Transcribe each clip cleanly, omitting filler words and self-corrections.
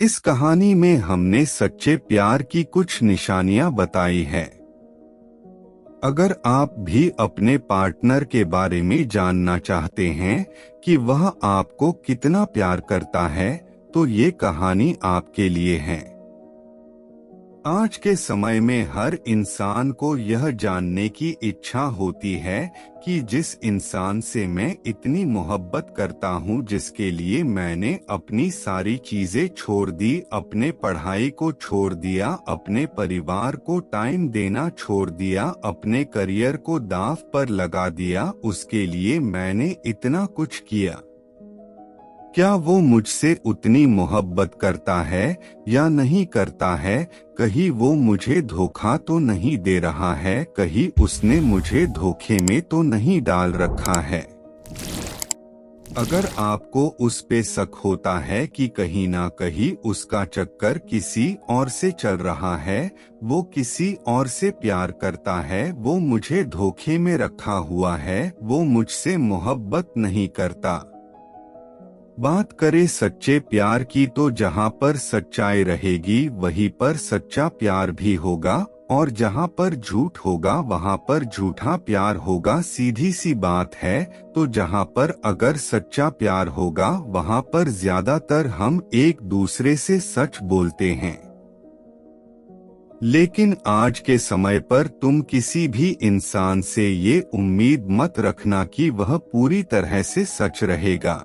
इस कहानी में हमने सच्चे प्यार की कुछ निशानियां बताई है। अगर आप भी अपने पार्टनर के बारे में जानना चाहते हैं कि वह आपको कितना प्यार करता है, तो ये कहानी आपके लिए है। आज के समय में हर इंसान को यह जानने की इच्छा होती है कि जिस इंसान से मैं इतनी मोहब्बत करता हूँ, जिसके लिए मैंने अपनी सारी चीजें छोड़ दी, अपने पढ़ाई को छोड़ दिया, अपने परिवार को टाइम देना छोड़ दिया, अपने करियर को दांव पर लगा दिया, उसके लिए मैंने इतना कुछ किया, क्या वो मुझसे उतनी मोहब्बत करता है या नहीं करता है? कहीं वो मुझे धोखा तो नहीं दे रहा है, कहीं उसने मुझे धोखे में तो नहीं डाल रखा है। अगर आपको उस पे शक होता है कि कहीं ना कहीं उसका चक्कर किसी और से चल रहा है, वो किसी और से प्यार करता है, वो मुझे धोखे में रखा हुआ है, वो मुझसे मोहब्बत नहीं करता। बात करें सच्चे प्यार की, तो जहाँ पर सच्चाई रहेगी वहीं पर सच्चा प्यार भी होगा, और जहाँ पर झूठ होगा वहाँ पर झूठा प्यार होगा। सीधी सी बात है। तो जहाँ पर अगर सच्चा प्यार होगा वहाँ पर ज्यादातर हम एक दूसरे से सच बोलते हैं। लेकिन आज के समय पर तुम किसी भी इंसान से ये उम्मीद मत रखना कि वह पूरी तरह से सच रहेगा।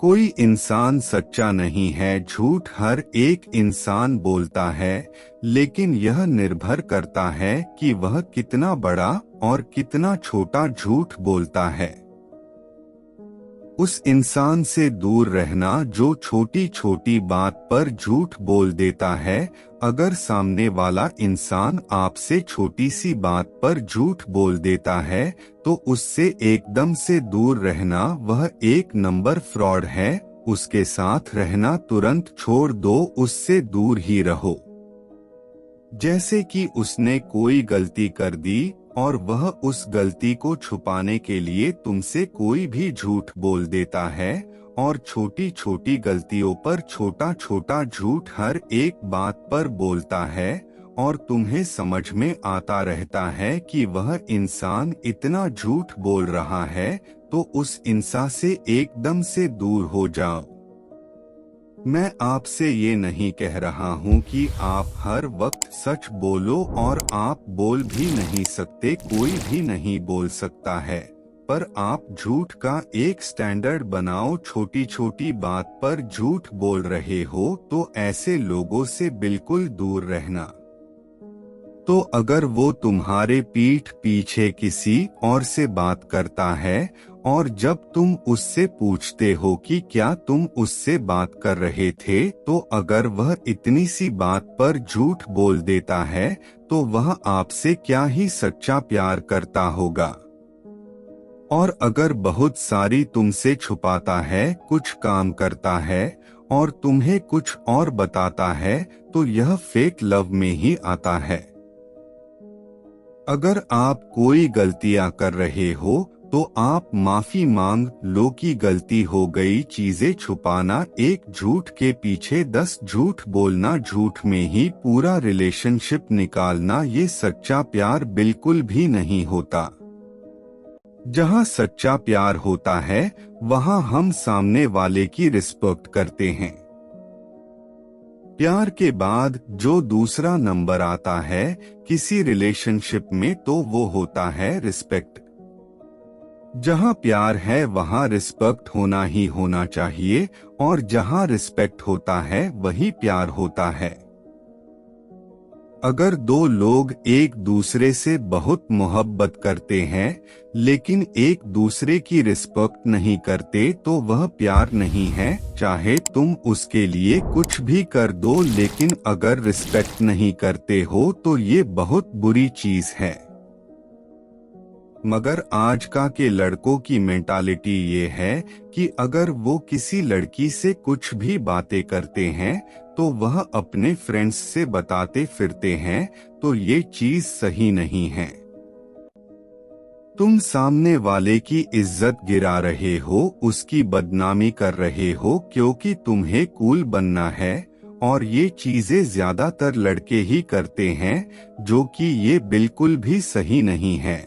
कोई इंसान सच्चा नहीं है, झूठ हर एक इंसान बोलता है, लेकिन यह निर्भर करता है कि वह कितना बड़ा और कितना छोटा झूठ बोलता है। उस इंसान से दूर रहना जो छोटी छोटी बात पर झूठ बोल देता है। अगर सामने वाला इंसान आपसे छोटी सी बात पर झूठ बोल देता है, तो उससे एकदम से दूर रहना वह एक नंबर फ्रॉड है। उसके साथ रहना तुरंत छोड़ दो, उससे दूर ही रहो। जैसे कि उसने कोई गलती कर दी और वह उस गलती को छुपाने के लिए तुमसे कोई भी झूठ बोल देता है, और छोटी छोटी गलतियों पर छोटा छोटा झूठ हर एक बात पर बोलता है, और तुम्हें समझ में आता रहता है कि वह इंसान इतना झूठ बोल रहा है, तो उस इंसान से एकदम से दूर हो जाओ। मैं आपसे ये नहीं कह रहा हूँ कि आप हर वक्त सच बोलो, और आप बोल भी नहीं सकते, कोई भी नहीं बोल सकता है, पर आप झूठ का एक स्टैंडर्ड बनाओ। छोटी छोटी बात पर झूठ बोल रहे हो तो ऐसे लोगों से बिल्कुल दूर रहना। तो अगर वो तुम्हारे पीठ पीछे किसी और से बात करता है, और जब तुम उससे पूछते हो कि क्या तुम उससे बात कर रहे थे, तो अगर वह इतनी सी बात पर झूठ बोल देता है, तो वह आपसे क्या ही सच्चा प्यार करता होगा। और अगर बहुत सारी तुमसे छुपाता है, कुछ काम करता है और तुम्हें कुछ और बताता है, तो यह फेक लव में ही आता है। अगर आप कोई गलतियां कर रहे हो तो आप माफी मांग लो कि गलती हो गई। चीजें छुपाना, एक झूठ के पीछे 10 झूठ बोलना, झूठ में ही पूरा रिलेशनशिप निकालना, ये सच्चा प्यार बिल्कुल भी नहीं होता। जहाँ सच्चा प्यार होता है वहाँ हम सामने वाले की रिस्पेक्ट करते हैं। प्यार के बाद जो दूसरा नंबर आता है किसी रिलेशनशिप में, तो वो होता है रिस्पेक्ट। जहाँ प्यार है वहाँ रिस्पेक्ट होना ही होना चाहिए, और जहाँ रिस्पेक्ट होता है वही प्यार होता है। अगर दो लोग एक दूसरे से बहुत मोहब्बत करते हैं लेकिन एक दूसरे की रिस्पेक्ट नहीं करते, तो वह प्यार नहीं है। चाहे तुम उसके लिए कुछ भी कर दो, लेकिन अगर रिस्पेक्ट नहीं करते हो तो ये बहुत बुरी चीज है। मगर आज का के लड़कों की मेंटालिटी ये है कि अगर वो किसी लड़की से कुछ भी बातें करते हैं तो वह अपने फ्रेंड्स से बताते फिरते हैं, तो ये चीज सही नहीं है। तुम सामने वाले की इज्जत गिरा रहे हो, उसकी बदनामी कर रहे हो क्योंकि तुम्हें कूल बनना है, और ये चीजें ज्यादातर लड़के ही करते हैं, जो कि ये बिल्कुल भी सही नहीं है।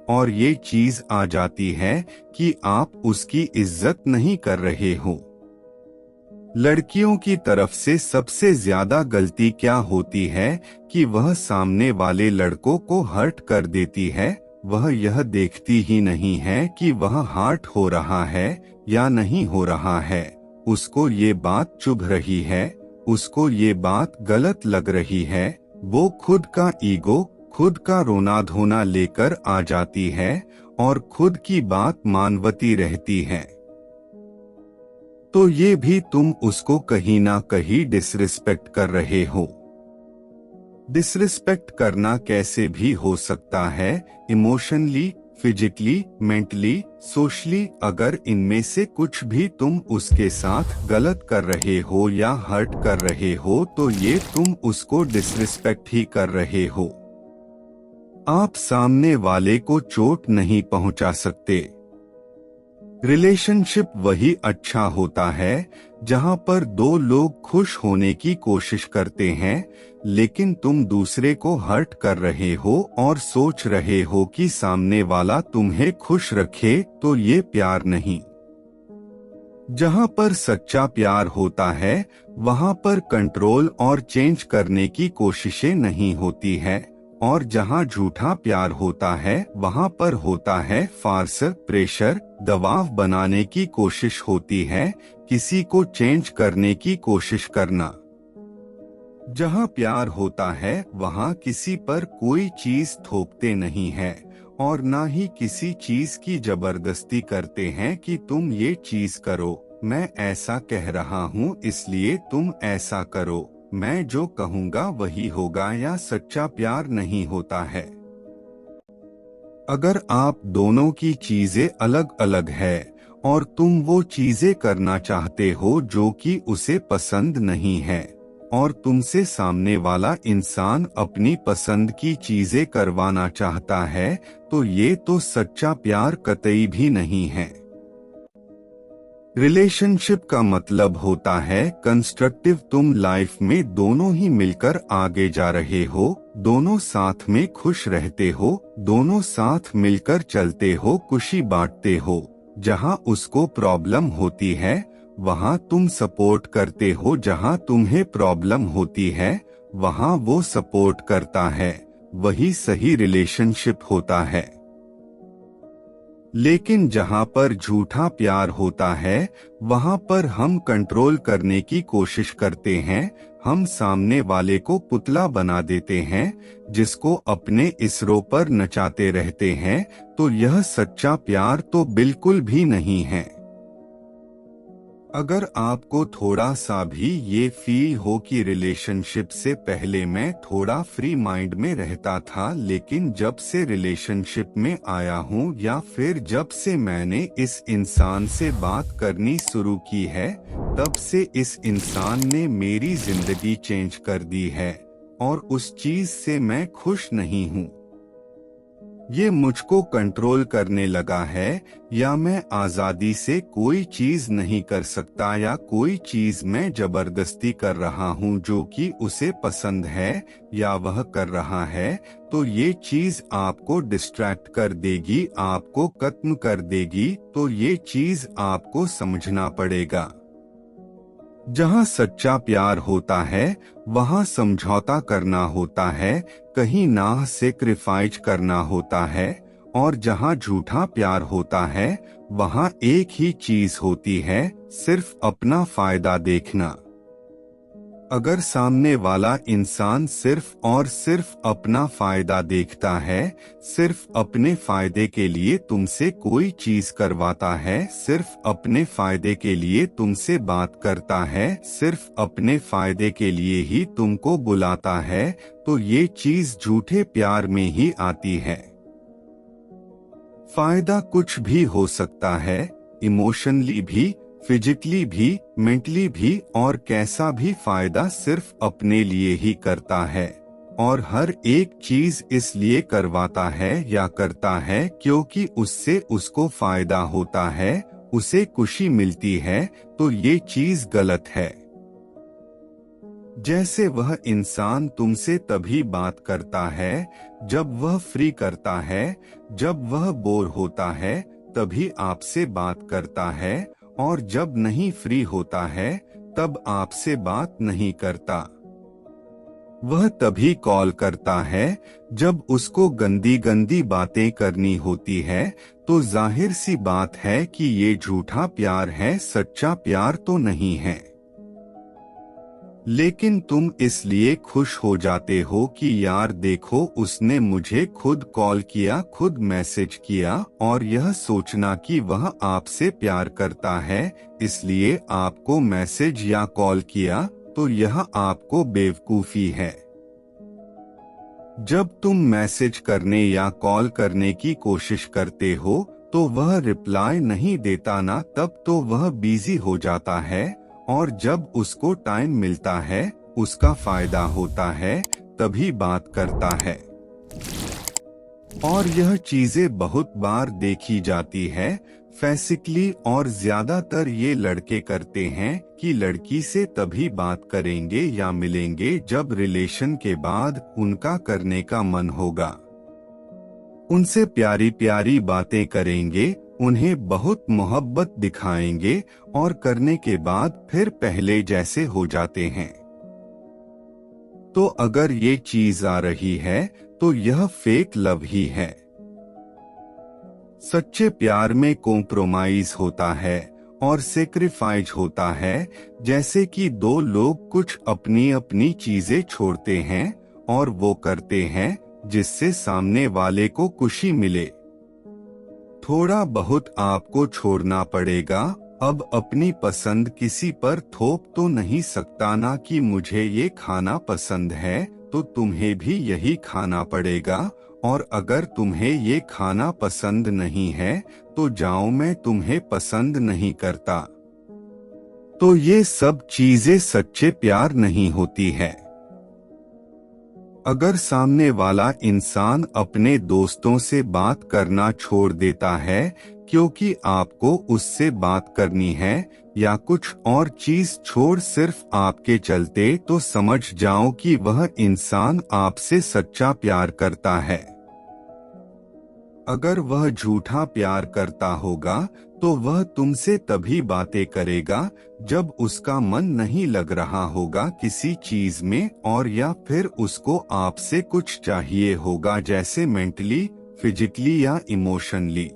और ये चीज आ जाती है कि आप उसकी इज्जत नहीं कर रहे हो। लड़कियों की तरफ से सबसे ज्यादा गलती क्या होती है कि वह सामने वाले लड़कों को हर्ट कर देती है। वह यह देखती ही नहीं है कि वह हर्ट हो रहा है या नहीं हो रहा है। उसको ये बात चुभ रही है, उसको ये बात गलत लग रही है। वो खुद का ईगो, खुद का रोना धोना लेकर आ जाती है और खुद की बात मानवती रहती है। तो ये भी तुम उसको कहीं ना कहीं डिसरिस्पेक्ट कर रहे हो। डिसरिस्पेक्ट करना कैसे भी हो सकता है, इमोशनली, फिजिकली, मेंटली, सोशली। अगर इनमें से कुछ भी तुम उसके साथ गलत कर रहे हो या हर्ट कर रहे हो, तो ये तुम उसको डिसरिस्पेक्ट ही कर रहे हो। आप सामने वाले को चोट नहीं पहुंचा सकते। रिलेशनशिप वही अच्छा होता है जहां पर दो लोग खुश होने की कोशिश करते हैं, लेकिन तुम दूसरे को हर्ट कर रहे हो और सोच रहे हो कि सामने वाला तुम्हें खुश रखे, तो ये प्यार नहीं। जहां पर सच्चा प्यार होता है वहां पर कंट्रोल और चेंज करने की कोशिशें नहीं होती है, और जहां झूठा प्यार होता है वहां पर होता है फार्स, प्रेशर, दबाव बनाने की कोशिश होती है, किसी को चेंज करने की कोशिश करना। जहां प्यार होता है वहां किसी पर कोई चीज थोपते नहीं है और ना ही किसी चीज की जबरदस्ती करते हैं कि तुम ये चीज करो, मैं ऐसा कह रहा हूँ इसलिए तुम ऐसा करो, मैं जो कहूँगा वही होगा, या सच्चा प्यार नहीं होता है। अगर आप दोनों की चीजें अलग अलग है और तुम वो चीजें करना चाहते हो जो कि उसे पसंद नहीं है, और तुमसे सामने वाला इंसान अपनी पसंद की चीजें करवाना चाहता है, तो ये तो सच्चा प्यार कतई भी नहीं है। रिलेशनशिप का मतलब होता है कंस्ट्रक्टिव। तुम लाइफ में दोनों ही मिलकर आगे जा रहे हो, दोनों साथ में खुश रहते हो, दोनों साथ मिलकर चलते हो, खुशी बांटते हो। जहां उसको प्रॉब्लम होती है वहां तुम सपोर्ट करते हो, जहां तुम्हें प्रॉब्लम होती है वहां वो सपोर्ट करता है। वही सही रिलेशनशिप होता है। लेकिन जहां पर झूठा प्यार होता है वहां पर हम कंट्रोल करने की कोशिश करते हैं, हम सामने वाले को पुतला बना देते हैं, जिसको अपने इसरो पर नचाते रहते हैं, तो यह सच्चा प्यार तो बिल्कुल भी नहीं है। अगर आपको थोड़ा सा भी ये फील हो कि रिलेशनशिप से पहले मैं थोड़ा फ्री माइंड में रहता था, लेकिन जब से रिलेशनशिप में आया हूँ या फिर जब से मैंने इस इंसान से बात करनी शुरू की है, तब से इस इंसान ने मेरी जिंदगी चेंज कर दी है और उस चीज से मैं खुश नहीं हूँ। ये मुझको कंट्रोल करने लगा है, या मैं आजादी से कोई चीज नहीं कर सकता, या कोई चीज मैं जबरदस्ती कर रहा हूँ जो कि उसे पसंद है या वह कर रहा है, तो ये चीज आपको डिस्ट्रैक्ट कर देगी, आपको खत्म कर देगी। तो ये चीज आपको समझना पड़ेगा। जहाँ सच्चा प्यार होता है वहाँ समझौता करना होता है, कहीं ना सेक्रीफाइस करना होता है, और जहाँ झूठा प्यार होता है वहाँ एक ही चीज होती है, सिर्फ अपना फायदा देखना। अगर सामने वाला इंसान सिर्फ और सिर्फ अपना फायदा देखता है, सिर्फ अपने फायदे के लिए तुमसे कोई चीज करवाता है, सिर्फ अपने फायदे के लिए तुमसे बात करता है, सिर्फ अपने फायदे के लिए ही तुमको बुलाता है, तो ये चीज झूठे प्यार में ही आती है। फायदा कुछ भी हो सकता है, इमोशनली भी, फिजिकली भी, मेंटली भी, और कैसा भी फायदा सिर्फ अपने लिए ही करता है। और हर एक चीज इसलिए करवाता है या करता है क्योंकि उससे उसको फायदा होता है, उसे खुशी मिलती है, तो ये चीज गलत है। जैसे वह इंसान तुमसे तभी बात करता है जब वह फ्री करता है, जब वह बोर होता है तभी आपसे बात करता है, और जब नहीं फ्री होता है तब आपसे बात नहीं करता। वह तभी कॉल करता है जब उसको गंदी गंदी बातें करनी होती है, तो जाहिर सी बात है कि ये झूठा प्यार है, सच्चा प्यार तो नहीं है। लेकिन तुम इसलिए खुश हो जाते हो कि यार देखो उसने मुझे खुद कॉल किया, खुद मैसेज किया, और यह सोचना कि वह आपसे प्यार करता है इसलिए आपको मैसेज या कॉल किया, तो यह आपको बेवकूफी है। जब तुम मैसेज करने या कॉल करने की कोशिश करते हो तो वह रिप्लाई नहीं देता ना, तब तो वह बिजी हो जाता है, और जब उसको टाइम मिलता है, उसका फायदा होता है, तभी बात करता है। और यह चीजें बहुत बार देखी जाती है फेसिकली, और ज्यादातर ये लड़के करते हैं कि लड़की से तभी बात करेंगे या मिलेंगे जब रिलेशन के बाद उनका करने का मन होगा। उनसे प्यारी प्यारी बातें करेंगे, उन्हें बहुत मोहब्बत दिखाएंगे, और करने के बाद फिर पहले जैसे हो जाते हैं। तो अगर ये चीज आ रही है तो यह फेक लव ही है। सच्चे प्यार में कॉम्प्रोमाइज होता है और सेक्रीफाइस होता है, जैसे कि दो लोग कुछ अपनी अपनी चीजें छोड़ते हैं और वो करते हैं जिससे सामने वाले को खुशी मिले। थोड़ा बहुत आपको छोड़ना पड़ेगा। अब अपनी पसंद किसी पर थोप तो नहीं सकता ना कि मुझे ये खाना पसंद है तो तुम्हें भी यही खाना पड़ेगा, और अगर तुम्हें ये खाना पसंद नहीं है तो जाओ, मैं तुम्हें पसंद नहीं करता। तो ये सब चीजें सच्चे प्यार नहीं होती है। अगर सामने वाला इंसान अपने दोस्तों से बात करना छोड़ देता है क्योंकि आपको उससे बात करनी है, या कुछ और चीज छोड़ सिर्फ आपके चलते, तो समझ जाओ कि वह इंसान आपसे सच्चा प्यार करता है। अगर वह झूठा प्यार करता होगा तो वह तुमसे तभी बातें करेगा जब उसका मन नहीं लग रहा होगा किसी चीज में, और या फिर उसको आपसे कुछ चाहिए होगा, जैसे मेंटली, फिजिकली या इमोशनली।